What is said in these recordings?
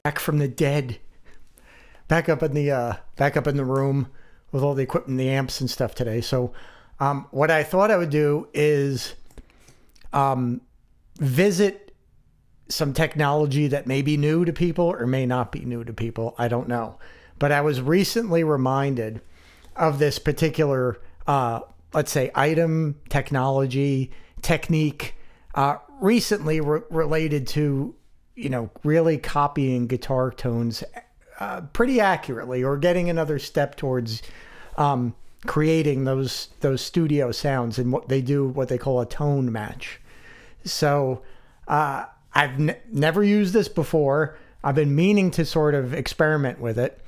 back from the dead, back up in the room with all the equipment, the amps and stuff today. So what I thought I would do is visit some technology that may be new to people or may not be new to people. I don't know. But I was recently reminded of this particular, let's say, item, technology, technique, recently related to, really copying guitar tones pretty accurately, or getting another step towards creating those studio sounds, and what they call a tone match. So I've never used this before. I've been meaning to sort of experiment with it.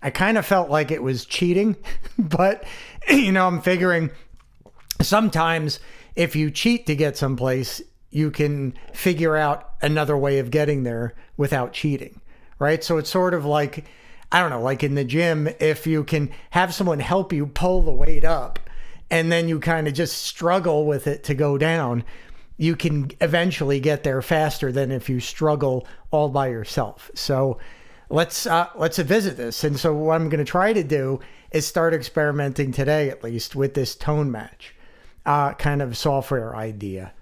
I kind of felt like it was cheating, but I'm figuring sometimes if you cheat to get someplace, you can figure out another way of getting there without cheating, right? So it's sort of like, I don't know, like in the gym, if you can have someone help you pull the weight up and then you kind of just struggle with it to go down, you can eventually get there faster than if you struggle all by yourself. So let's visit this. And so what I'm going to try to do is start experimenting today, at least, with this tone match kind of software idea.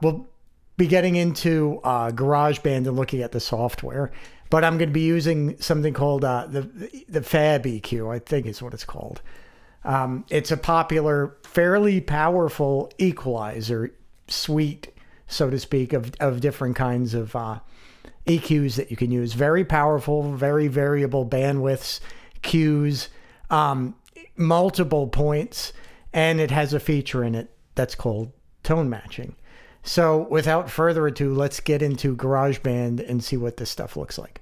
We'll be getting into GarageBand and looking at the software, but I'm going to be using something called the Fab EQ, I think is what it's called. It's a popular, fairly powerful equalizer suite, so to speak, of different kinds of EQs that you can use. Very powerful, very variable bandwidths, cues, multiple points, and it has a feature in it that's called tone matching. So without further ado, let's get into GarageBand and see what this stuff looks like.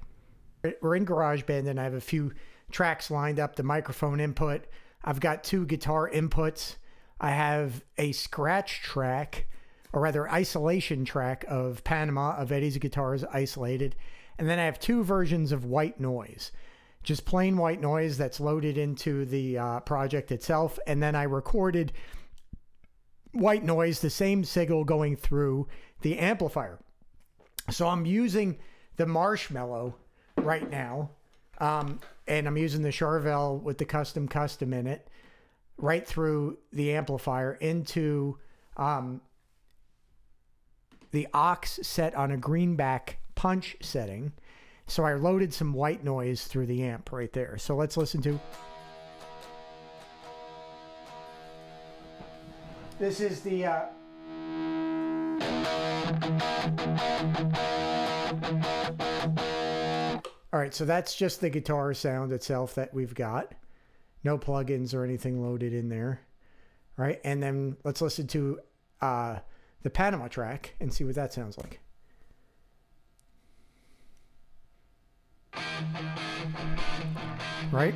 We're in GarageBand and I have a few tracks lined up, the microphone input. I've got 2 guitar inputs. I have a scratch track, or rather isolation track of Panama, of Eddie's guitars isolated. And then I have 2 versions of white noise, just plain white noise that's loaded into the project itself. And then I recorded white noise, the same signal going through the amplifier. So I'm using the Marshmallow right now. And I'm using the Charvel with the custom in it right through the amplifier into the aux set on a greenback punch setting. So I loaded some white noise through the amp right there. So let's listen to. This is the all right, so that's just the guitar sound itself that we've got. No plugins or anything loaded in there. All right, and then let's listen to the Panama track and see what that sounds like. Right?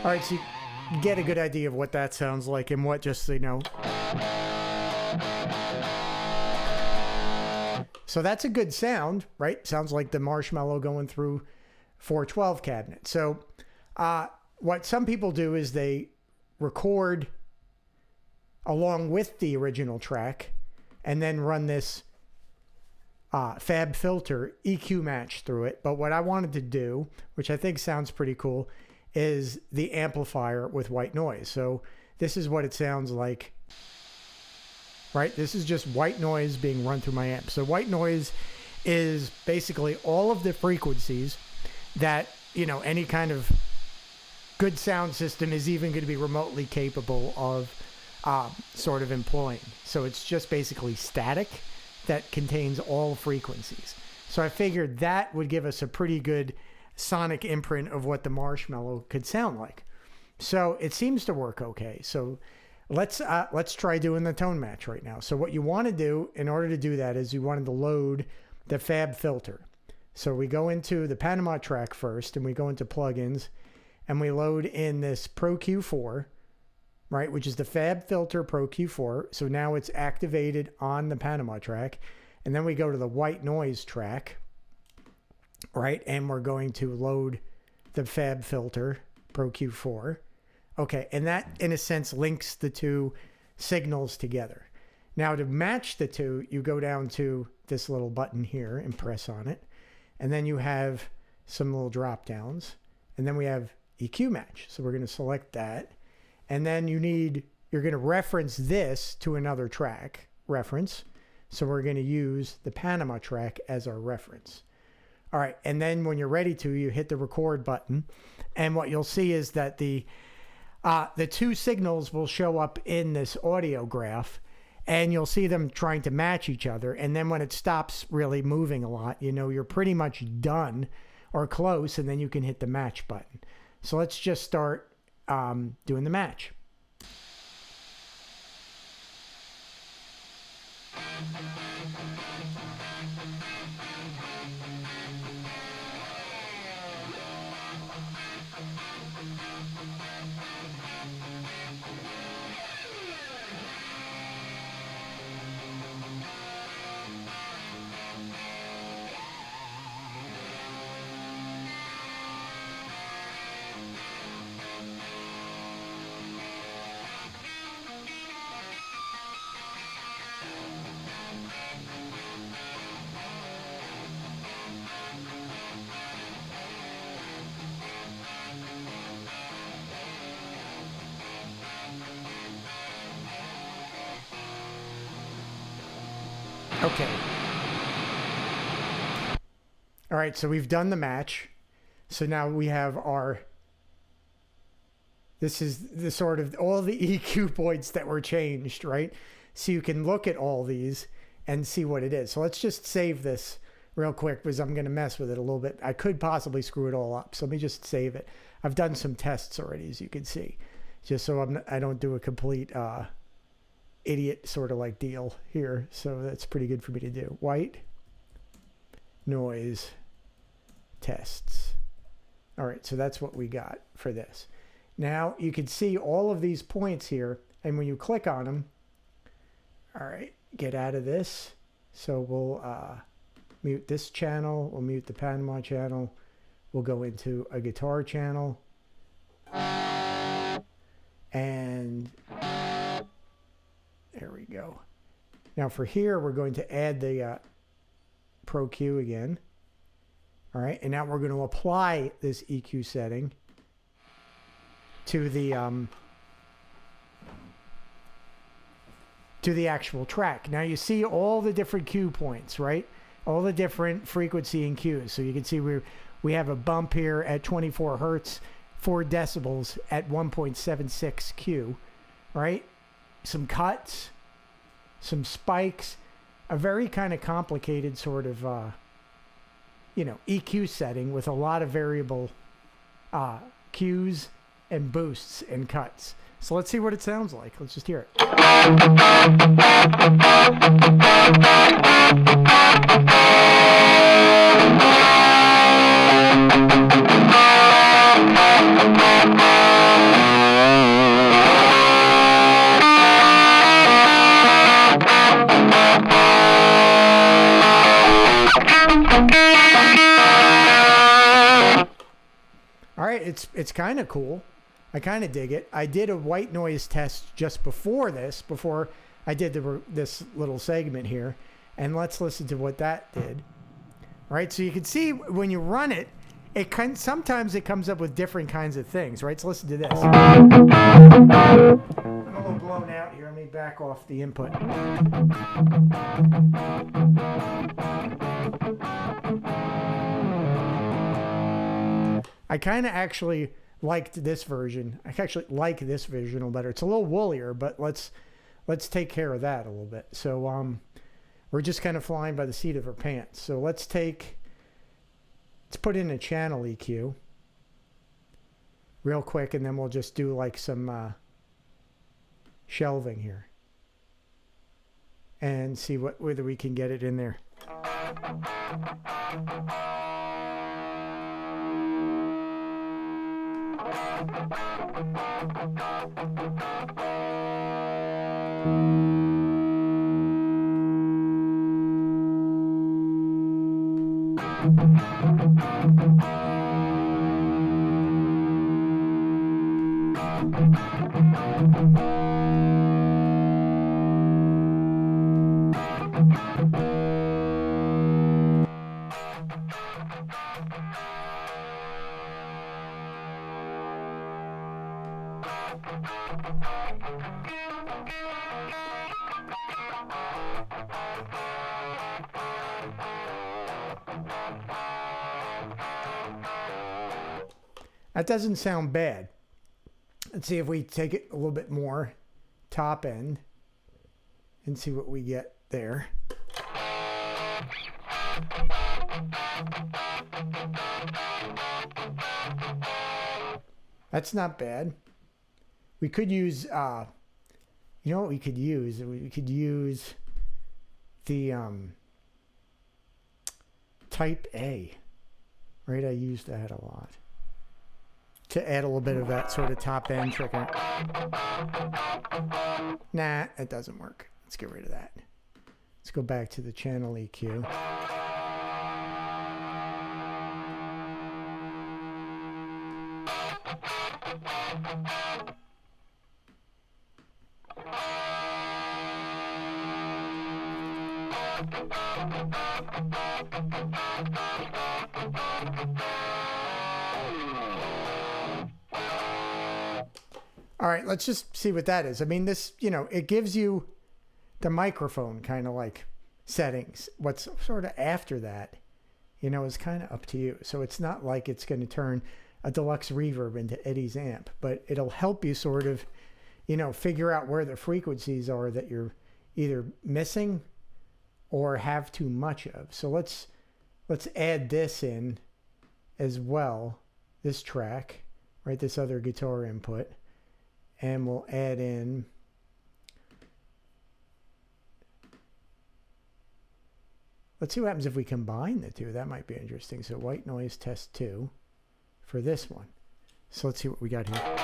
All right, so you get a good idea of what that sounds like and what just, So that's a good sound, right? Sounds like the Marshmallow going through 412 cabinet. So what some people do is they record along with the original track and then run this FabFilter Eq-match through it. But what I wanted to do, which I think sounds pretty cool, is the amplifier with white noise. So this is what it sounds like. Right? This is just white noise being run through my amp. So white noise is basically all of the frequencies that, any kind of good sound system is even going to be remotely capable of sort of employing. So it's just basically static that contains all frequencies. So I figured that would give us a pretty good sonic imprint of what the Marshmallow could sound like. So it seems to work okay. So let's try doing the tone match right now. So what you want to do in order to do that is you wanted to load the FabFilter. So we go into the Panama track first and we go into plugins and we load in this Pro Q4, right, which is the FabFilter Pro Q4. So now it's activated on the Panama track. And then we go to the white noise track. right? And we're going to load the FabFilter Pro Q4. Okay, and that in a sense links the two signals together. Now to match the two, you go down to this little button here and press on it. And then you have some little drop downs. And then we have Eq-match. So we're going to select that. And then you're going to reference this to another track reference. So we're going to use the Panama track as our reference. All right, and then when you're ready to, you hit the record button. And what you'll see is that the two signals will show up in this audio graph, and you'll see them trying to match each other. And then when it stops really moving a lot, you know you're pretty much done or close, and then you can hit the match button. So let's just start doing the match. Okay. All right, so we've done the match. So now we have this is the sort of all the EQ points that were changed, right? So you can look at all these and see what it is. So let's just save this real quick because I'm going to mess with it a little bit. I could possibly screw it all up. So let me just save it. I've done some tests already, as you can see, just so I don't do a complete idiot sort of like deal here. So that's pretty good for me to do. White noise tests. All right, so that's what we got for this. Now you can see all of these points here, and when you click on them, all right, get out of this. So we'll mute this channel, we'll mute the Panama channel, we'll go into a guitar channel, and there we go. Now for here, we're going to add the Pro Q again. All right, and now we're going to apply this EQ setting to the actual track. Now you see all the different Q points, right? All the different frequency and Qs. So you can see we have a bump here at 24 hertz, 4 decibels at 1.76 Q, right? Some cuts, some spikes, a very kind of complicated sort of, EQ setting with a lot of variable Qs and boosts and cuts. So let's see what it sounds like. Let's just hear it. All right, it's kind of cool. I kind of dig it. I did a white noise test just before I did this little segment here, and let's listen to what that did. All right, so you can see when you run it, sometimes it comes up with different kinds of things, right? So listen to this. I'm a little blown out here. Let me back off the input. I kind of actually liked this version. I actually like this version a little better. It's a little woolier, but let's take care of that a little bit. So we're just kind of flying by the seat of our pants. So let's put in a channel EQ real quick, and then we'll just do like some shelving here and see whether we can get it in there. That doesn't sound bad. Let's see if we take it a little bit more top end and see what we get there. That's not bad. We could use, you know what we could use? We could use the Type A, right? I use that a lot to add a little bit of that sort of top end trigger. Nah, it doesn't work. Let's get rid of that. Let's go back to the channel EQ. All right, let's just see what that is. I mean, this, you know, it gives you the microphone kind of like settings. What's sort of after that, you know, is kind of up to you. So it's not like it's going to turn a deluxe reverb into Eddie's amp, but it'll help you sort of, you know, figure out where the frequencies are that you're either missing or have too much of. So let's add this in as well, this track, right, this other guitar input. And we'll add in let's see what happens if we combine the two. That might be interesting. So white noise test 2 for this one. So let's see what we got here.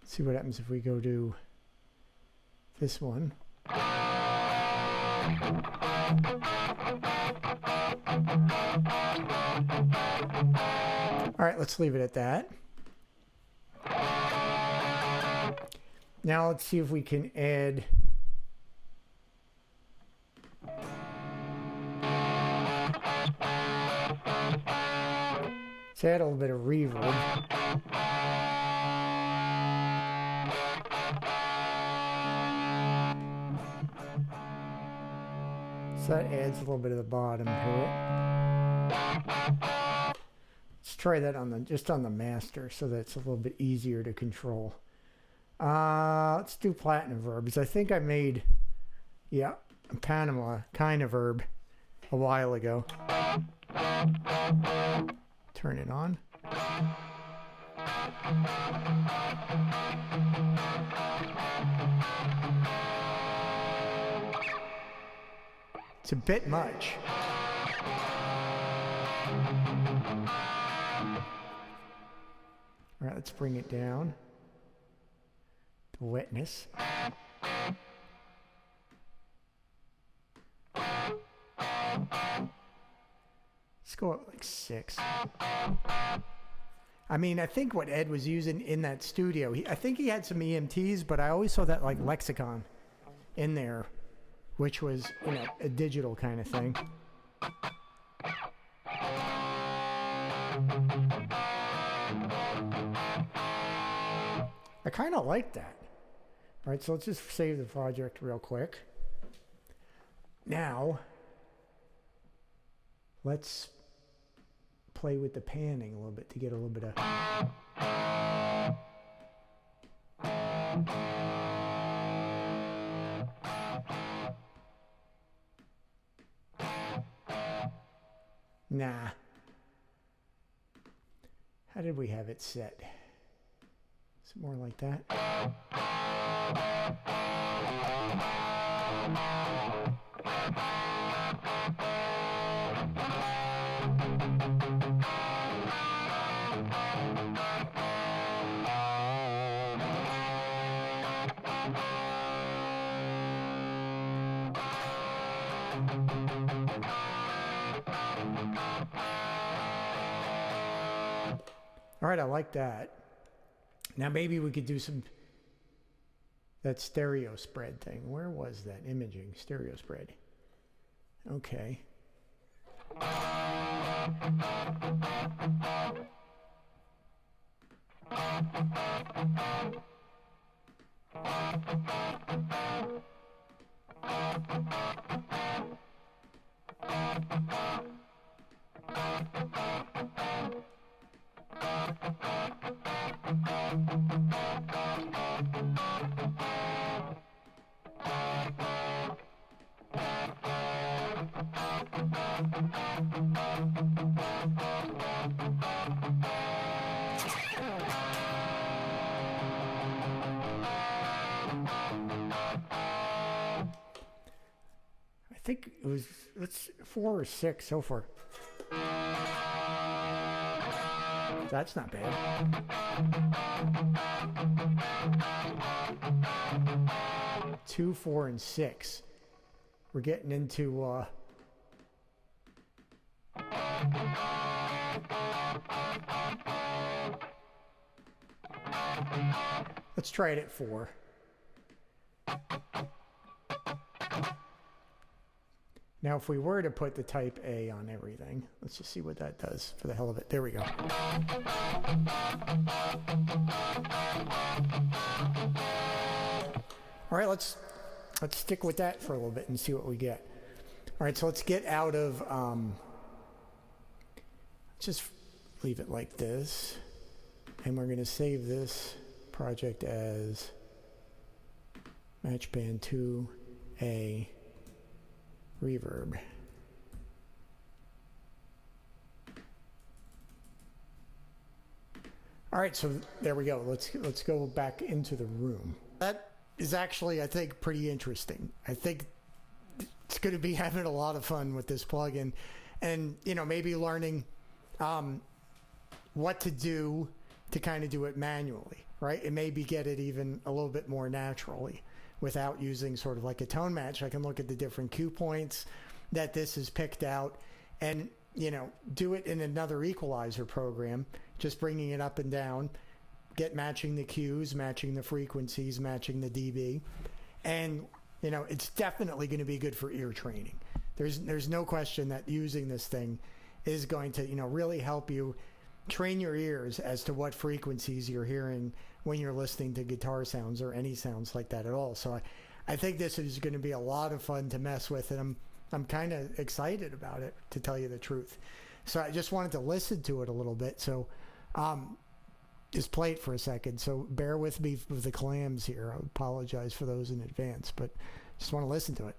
See what happens if we go to this one. All right, let's leave it at that. Now let's see if we can add a little bit of reverb. So that adds a little bit of the bottom to it. Let's try that on the just on the master so that's a little bit easier to control. Let's do platinum verbs. I think I made, yeah, a Panama kind of verb a while ago. Turn it on. It's a bit much. All right, let's bring it down to wetness. Let's go up like 6. I mean, I think what Ed was using in that studio, I think he had some EMTs, but I always saw that like lexicon in there, which was, you know, a digital kind of thing. I kind of like that. All right, so let's just save the project real quick. Now, let's play with the panning a little bit to get a little bit of... Nah. How did we have it set? Is it more like that? All right, I like that. Now maybe we could do that stereo spread thing. Where was that? Imaging, stereo spread. Okay. I think it was, it's 4 or 6 so far. That's not bad. 2, 4, and 6. We're getting into let's try it at 4. Now, if we were to put the type A on everything, let's just see what that does for the hell of it. There we go. All right, let's stick with that for a little bit and see what we get. All right, so let's get out of, just leave it like this. And we're going to save this project as match band 2A reverb. All right, so there we go. Let's go back into the room. That is actually, I think, pretty interesting. I think it's going to be having a lot of fun with this plugin, and maybe learning what to do to kind of do it manually, right? And maybe get it even a little bit more naturally without using sort of like a tone match. I can look at the different cue points that this is picked out and, do it in another equalizer program, just bringing it up and down, matching the cues, matching the frequencies, matching the dB. And, it's definitely going to be good for ear training. There's no question that using this thing is going to, really help you train your ears as to what frequencies you're hearing when you're listening to guitar sounds or any sounds like that at all. So I think this is going to be a lot of fun to mess with, and I'm kind of excited about it, to tell you the truth. So I just wanted to listen to it a little bit. So just play it for a second. So bear with me with the clams here. I apologize for those in advance, but just want to listen to it.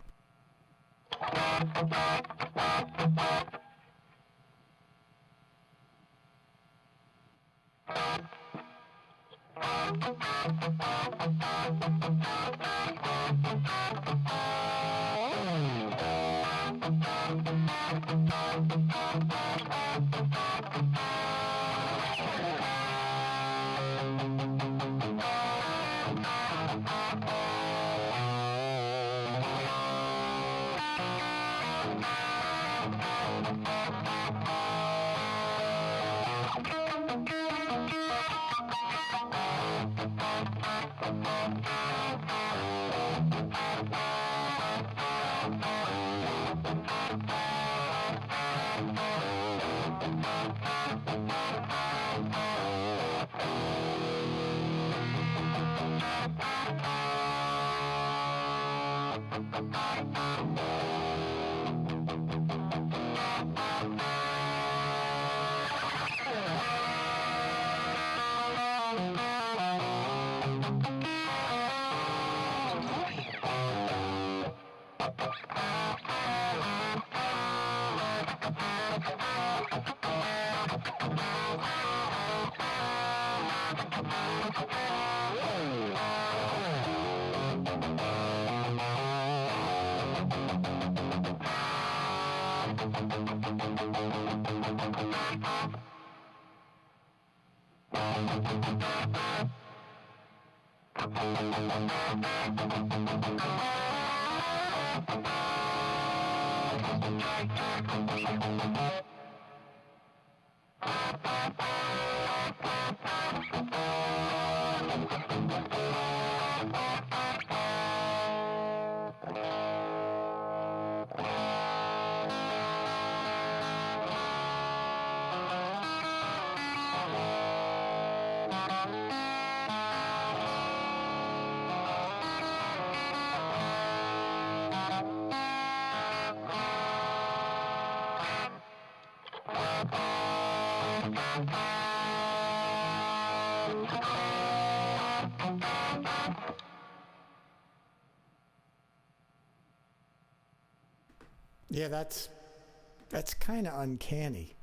Yeah, that's kind of uncanny,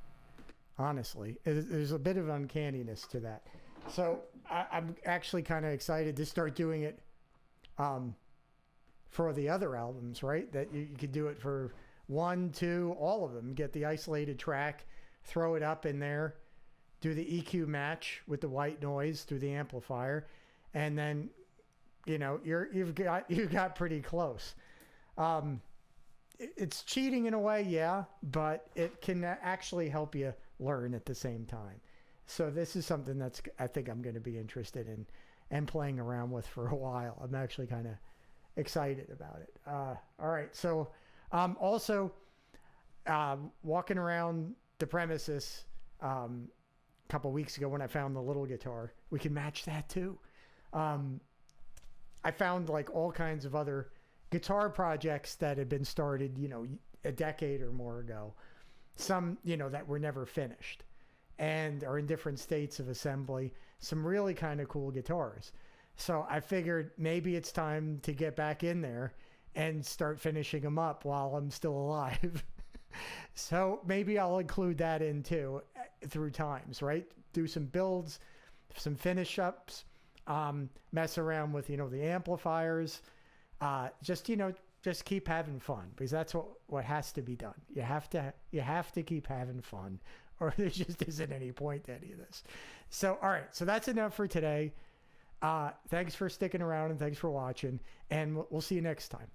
honestly. There's a bit of uncanniness to that. So I'm actually kind of excited to start doing it for the other albums, right? That you could do it for 1, 2, all of them. Get the isolated track, throw it up in there, do the EQ match with the white noise through the amplifier, and then you've got pretty close. It's cheating in a way, yeah, but it can actually help you learn at the same time. So this is something I think I'm going to be interested in and playing around with for a while. I'm actually kind of excited about it. All right, so also walking around the premises a couple weeks ago when I found the little guitar, we can match that too. I found like all kinds of other guitar projects that had been started, a decade or more ago. Some, that were never finished and are in different states of assembly. Some really kind of cool guitars. So I figured maybe it's time to get back in there and start finishing them up while I'm still alive. So maybe I'll include that in too through times, right? Do some builds, some finish ups, mess around with, the amplifiers. Just keep having fun, because that's what has to be done. You have to keep having fun, or there just isn't any point to any of this. So, all right. So that's enough for today. Thanks for sticking around and thanks for watching, and we'll see you next time.